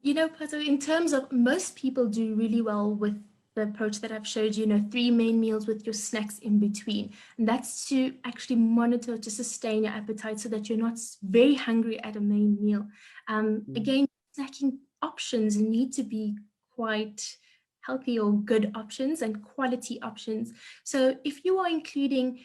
You know, Pato, in terms of, most people do really well with the approach that I've showed you, 3 main meals with your snacks in between. And that's to actually monitor, to sustain your appetite so that you're not very hungry at a main meal. Again, snacking options need to be quite healthy or good options and quality options. So if you are including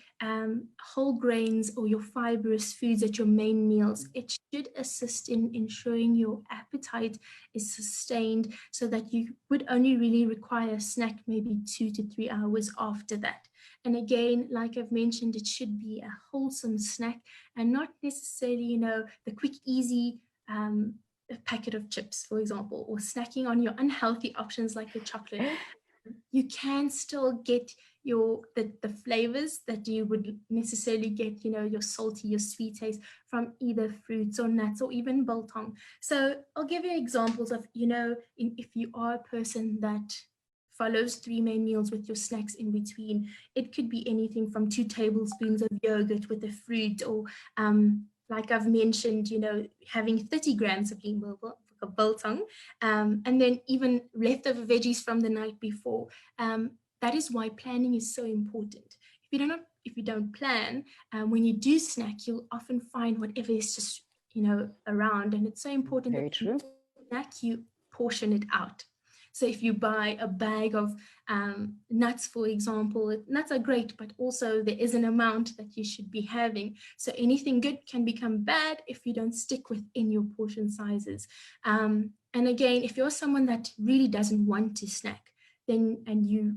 whole grains or your fibrous foods at your main meals, it should assist in ensuring your appetite is sustained so that you would only really require a snack maybe 2 to 3 hours after that. And again, like I've mentioned, it should be a wholesome snack and not necessarily, the quick, easy a packet of chips, for example, or snacking on your unhealthy options like the chocolate. You can still get the flavors that you would necessarily get, your salty, your sweet taste from either fruits or nuts or even biltong. So I'll give you examples of, if you are a person that follows 3 main meals with your snacks in between, it could be anything from 2 tablespoons of yogurt with a fruit, or like I've mentioned, having 30 grams of biltong, and then even leftover veggies from the night before. That is why planning is so important. If you don't plan, when you do snack, you'll often find whatever is just, around, and it's so important Very that true. you snack, you portion it out. So if you buy a bag of nuts, for example, nuts are great, but also there is an amount that you should be having. So anything good can become bad if you don't stick within your portion sizes. And again, if you're someone that really doesn't want to snack, then, and you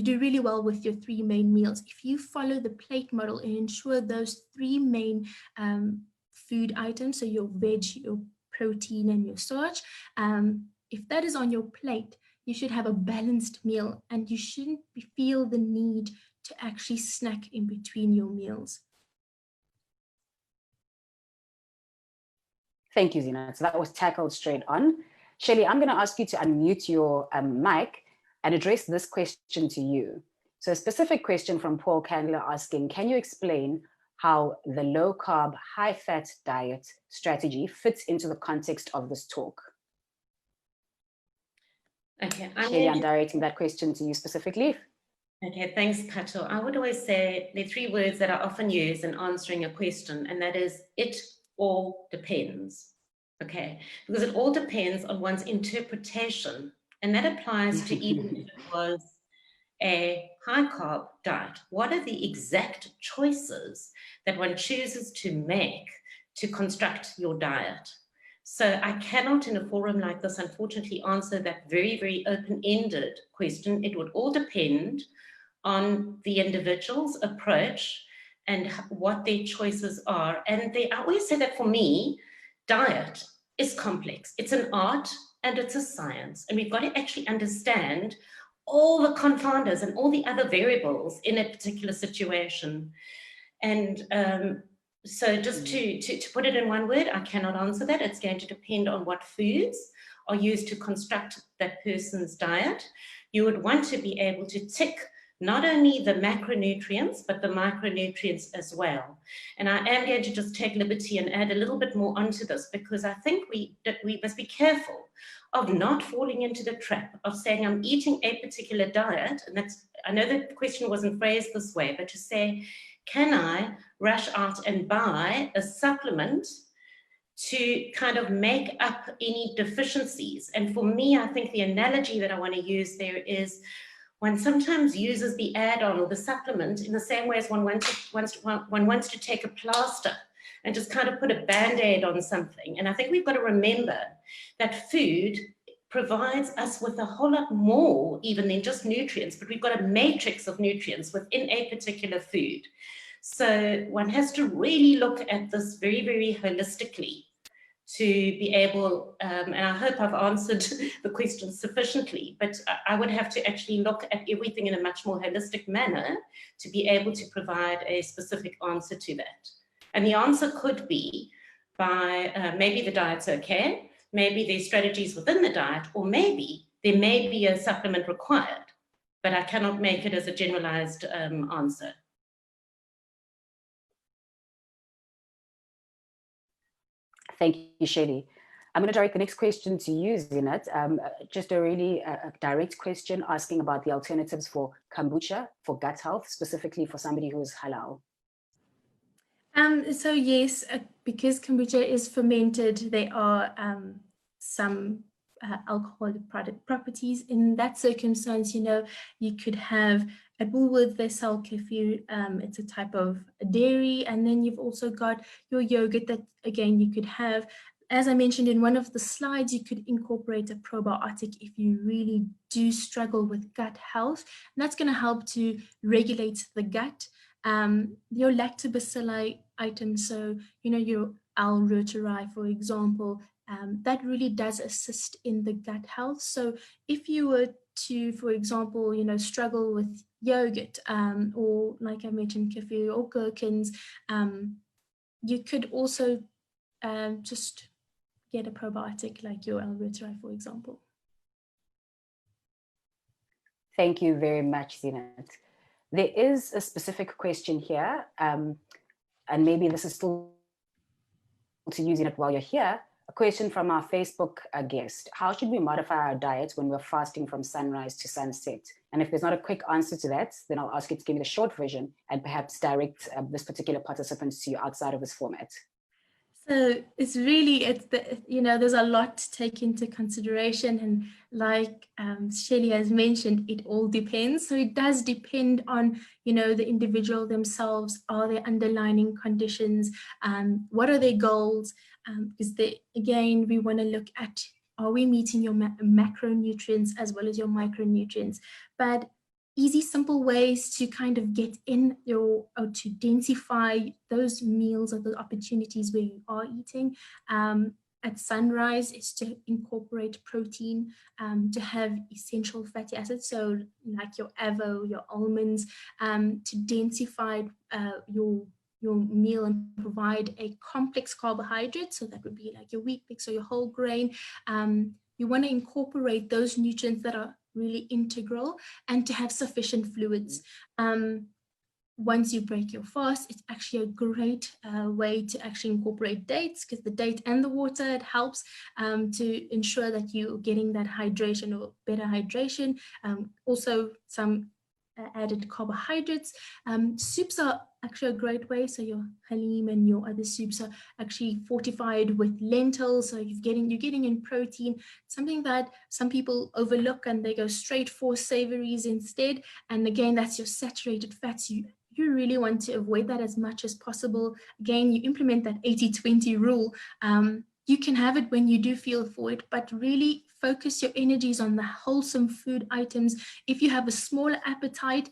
do really well with your 3 main meals, if you follow the plate model and ensure those 3 main food items, so your veg, your protein, and your starch, if that is on your plate, you should have a balanced meal and you shouldn't feel the need to actually snack in between your meals. Thank you, Zeenat. So that was tackled straight on. Shelly, I'm going to ask you to unmute your mic and address this question to you. So a specific question from Paul Candler asking, can you explain how the low-carb, high-fat diet strategy fits into the context of this talk? Okay, Shelly, I'm directing that question to you specifically. Okay, thanks, Pato. I would always say there are 3 words that are often used in answering a question, and that is, it all depends. Okay, because it all depends on one's interpretation, and that applies to even if it was a high-carb diet. What are the exact choices that one chooses to make to construct your diet? So I cannot, in a forum like this, unfortunately, answer that very, very open-ended question. It would all depend on the individual's approach and what their choices are. And I always say that for me, diet is complex. It's an art and it's a science. And we've got to actually understand all the confounders and all the other variables in a particular situation. And so just to put it in one word, I cannot answer that. It's going to depend on what foods are used to construct that person's diet. You would want to be able to tick not only the macronutrients, but the micronutrients as well. And I am going to just take liberty and add a little bit more onto this, because I think we must be careful of not falling into the trap of saying I'm eating a particular diet. And that's, I know the question wasn't phrased this way, but to say, can I rush out and buy a supplement to kind of make up any deficiencies? And for me, I think the analogy that I want to use there is one sometimes uses the add-on or the supplement in the same way as one wants to take a plaster and just kind of put a band-aid on something. And I think we've got to remember that food provides us with a whole lot more even than just nutrients, but we've got a matrix of nutrients within a particular food. So one has to really look at this very, very holistically to be able, and I hope I've answered the question sufficiently, but I would have to actually look at everything in a much more holistic manner to be able to provide a specific answer to that. And the answer could be by maybe the diet's okay, maybe there's strategies within the diet, or maybe there may be a supplement required, but I cannot make it as a generalized answer. Thank you, Shelly. I'm going to direct the next question to you, Zeenat. Just a really direct question asking about the alternatives for kombucha for gut health, specifically for somebody who is halal. So yes, because kombucha is fermented, there are some alcoholic product properties. In that circumstance, you know, you could have a Woolworth Vessel kefir, it's a type of dairy, and then you've also got your yogurt that, again, you could have. As I mentioned in one of the slides, you could incorporate a probiotic if you really do struggle with gut health. And that's going to help to regulate the gut. Your lactobacilli items, so, you know, your L. reuteri, for example, that really does assist in the gut health. So if you were to, for example, you know, struggle with yogurt, or like I mentioned, kefir or gherkins, you could also just get a probiotic like your L. reuteri, for example. Thank you very much, Zeenat. There is a specific question here, and maybe this is still to use it while you're here. A question from our Facebook guest. How should we modify our diet when we're fasting from sunrise to sunset? And if there's not a quick answer to that, then I'll ask you to give me the short version and perhaps direct this particular participant to you outside of this format. So it's really, you know, there's a lot to take into consideration, and like Shelly has mentioned, it all depends. So it does depend on, you know, the individual themselves, are there underlying conditions, what are their goals, because again, we want to look at, are we meeting your macronutrients as well as your micronutrients? But easy, simple ways to kind of get in or to densify those meals or the opportunities where you are eating at sunrise is to incorporate protein, to have essential fatty acids, so like your avo, your almonds, to densify your meal and provide a complex carbohydrate. So that would be like your wheat mix or your whole grain. You want to incorporate those nutrients that are really integral, and to have sufficient fluids. Once you break your fast, it's actually a great way to actually incorporate dates, because the date and the water, it helps to ensure that you're getting that hydration or better hydration. Also some added carbohydrates. Soups are actually a great way. So your halim and your other soups are actually fortified with lentils. So you're getting in protein, something that some people overlook and they go straight for savories instead. And again, that's your saturated fats. You really want to avoid that as much as possible. Again, you implement that 80-20 rule. You can have it when you do feel for it, but really focus your energies on the wholesome food items. If you have a small appetite,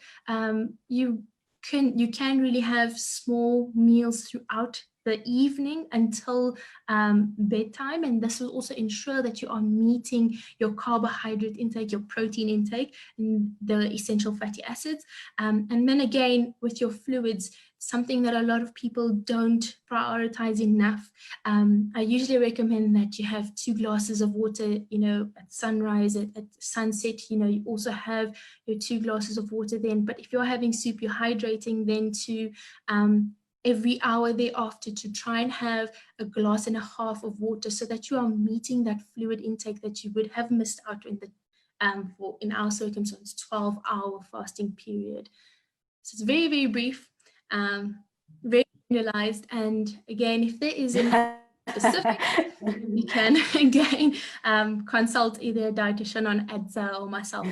you can really have small meals throughout the evening until bedtime, and this will also ensure that you are meeting your carbohydrate intake, your protein intake, and the essential fatty acids. And then again, with your fluids, something that a lot of people don't prioritize enough. I usually recommend that you have 2 glasses of water, you know, at sunrise, at sunset, you know, you also have your 2 glasses of water then. But if you're having soup, you're hydrating then to every hour thereafter to try and have a glass and a half of water so that you are meeting that fluid intake that you would have missed out in the in our circumstance, 12-hour fasting period. So it's very, very brief, very generalized. And again, if there is any specific, you can again consult either a dietitian on ADSA or myself.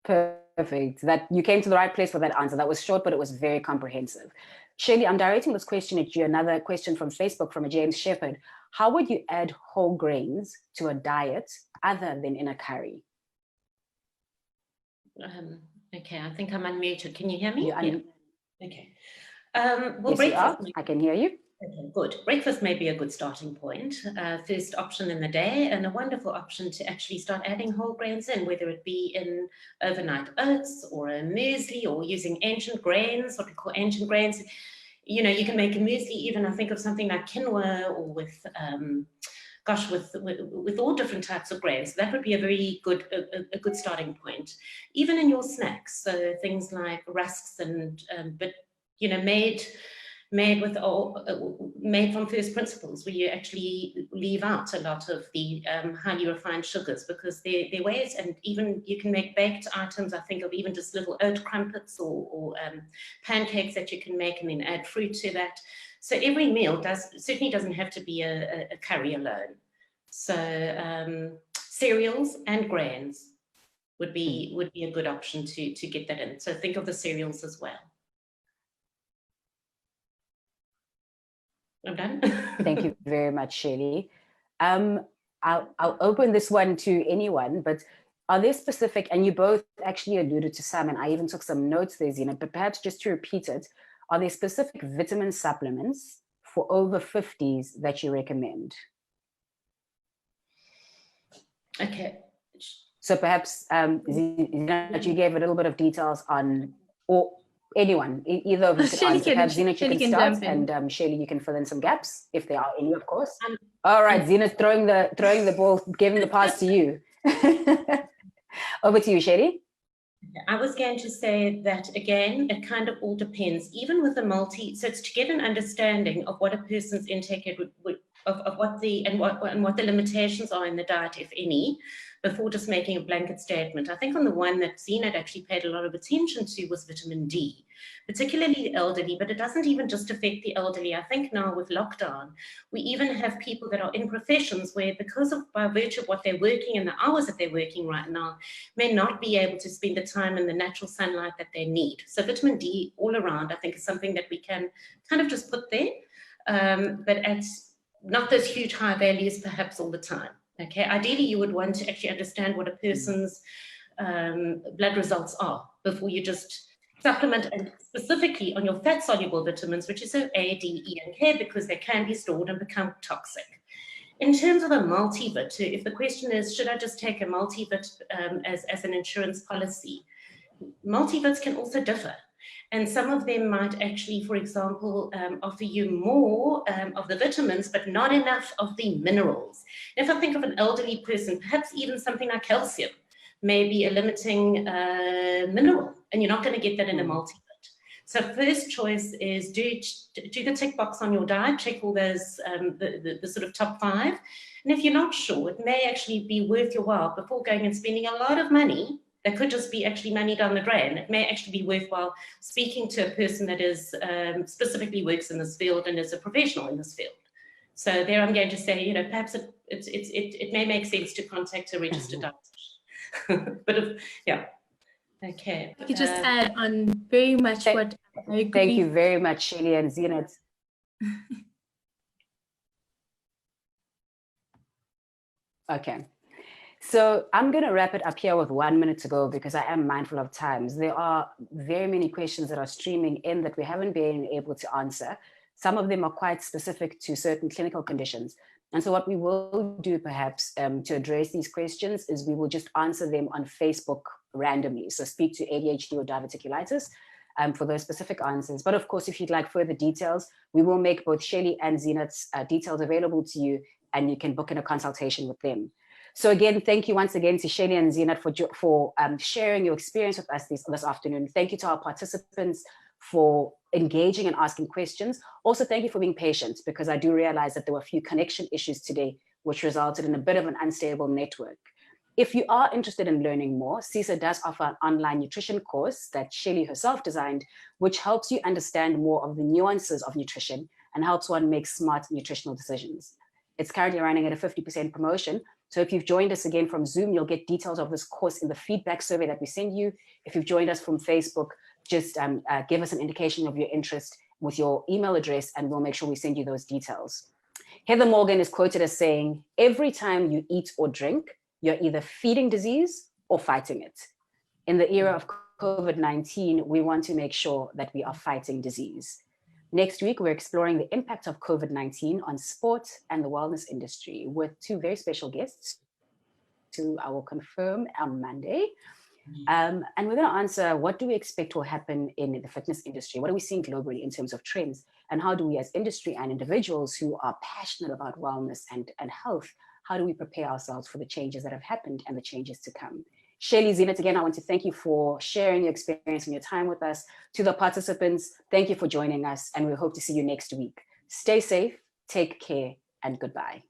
Perfect. That you came to the right place for that answer. That was short, but it was very comprehensive. Shirley, I'm directing this question at you. Another question from Facebook from a James Shepherd. How would you add whole grains to a diet other than in a curry? Okay, I think I'm unmuted. Can you hear me? Yeah. Okay. Well, yes, you are. I can hear you. Okay, good. Breakfast may be a good starting point. First option in the day, and a wonderful option to actually start adding whole grains in, whether it be in overnight oats or a muesli or using ancient grains, what we call ancient grains. You know, you can make a muesli even, I think, of something like quinoa or with, gosh, with all different types of grains. That would be a very good, a good starting point. Even in your snacks, so things like rusks and, but, you know, made from first principles, where you actually leave out a lot of the highly refined sugars, because they're ways, and even you can make baked items, I think, of even just little oat crumpets or pancakes that you can make and then add fruit to that. So every meal certainly doesn't have to be a curry alone. So cereals and grains would be a good option to get that in. So think of the cereals as well. I'm done. Thank you very much, Shirley. I'll open this one to anyone, but are there specific, and you both actually alluded to some, and I even took some notes there, Zina, but perhaps just to repeat it, are there specific vitamin supplements for over 50s that you recommend? Okay. So perhaps, Zina, you gave a little bit of details on, or anyone, either of you could answer. Perhaps Zina, you can start, and Shirley, you can fill in some gaps if there are any, of course. All right, Zina's throwing the ball, giving the pass to you. Over to you, Shirley. I was going to say that again, it kind of all depends, even with the so it's to get an understanding of what a person's intake of what the limitations are in the diet, if any, before just making a blanket statement. I think on the one that Zina had actually paid a lot of attention to was vitamin D, particularly the elderly, but it doesn't even just affect the elderly. I think now with lockdown, we even have people that are in professions where, because of, by virtue of what they're working and the hours that they're working right now, may not be able to spend the time in the natural sunlight that they need. So vitamin D all around, I think, is something that we can kind of just put there, but at not those huge high values perhaps all the time. Okay, ideally you would want to actually understand what a person's blood results are before you just supplement, and specifically on your fat-soluble vitamins, which is A, D, E, and K, because they can be stored and become toxic. In terms of a multivit, if the question is, should I just take a multivit as an insurance policy? Multivits can also differ. And some of them might actually, for example, offer you more of the vitamins, but not enough of the minerals. If I think of an elderly person, perhaps even something like calcium may be a limiting mineral, and you're not going to get that in a multivit. So first choice is do the tick box on your diet, check all those, the sort of top 5. And if you're not sure, it may actually be worth your while before going and spending a lot of money. That could just be actually money down the drain. It may actually be worthwhile speaking to a person that is specifically works in this field and is a professional in this field. So there I'm going to say, you know, perhaps it may make sense to contact a registered dietitian. But yeah, okay. I could just add on very much what I agree. Thank you very much, Shirley and Zina. Okay. So I'm going to wrap it up here with 1 minute to go, because I am mindful of times. There are very many questions that are streaming in that we haven't been able to answer. Some of them are quite specific to certain clinical conditions. And so what we will do perhaps to address these questions is we will just answer them on Facebook randomly. So speak to ADHD or diverticulitis for those specific answers. But of course, if you'd like further details, we will make both Shelly and Zeenat's details available to you, and you can book in a consultation with them. So again, thank you once again to Shelly and Zeenat for sharing your experience with us this afternoon. Thank you to our participants for engaging and asking questions. Also, thank you for being patient, because I do realize that there were a few connection issues today, which resulted in a bit of an unstable network. If you are interested in learning more, CISA does offer an online nutrition course that Shelly herself designed, which helps you understand more of the nuances of nutrition and helps one make smart nutritional decisions. It's currently running at a 50% promotion. So if you've joined us again from Zoom, you'll get details of this course in the feedback survey that we send you. If you've joined us from Facebook, just give us an indication of your interest with your email address, and we'll make sure we send you those details. Heather Morgan is quoted as saying, "Every time you eat or drink, you're either feeding disease or fighting it." In the era of COVID-19, we want to make sure that we are fighting disease. Next week, we're exploring the impact of COVID-19 on sport and the wellness industry with two very special guests who I will confirm on Monday. And we're going to answer, what do we expect will happen in the fitness industry? What are we seeing globally in terms of trends? And how do we as industry and individuals who are passionate about wellness and health, how do we prepare ourselves for the changes that have happened and the changes to come? Shelly, Zeenat, again, I want to thank you for sharing your experience and your time with us. To the participants, thank you for joining us, and we hope to see you next week. Stay safe, take care, and goodbye.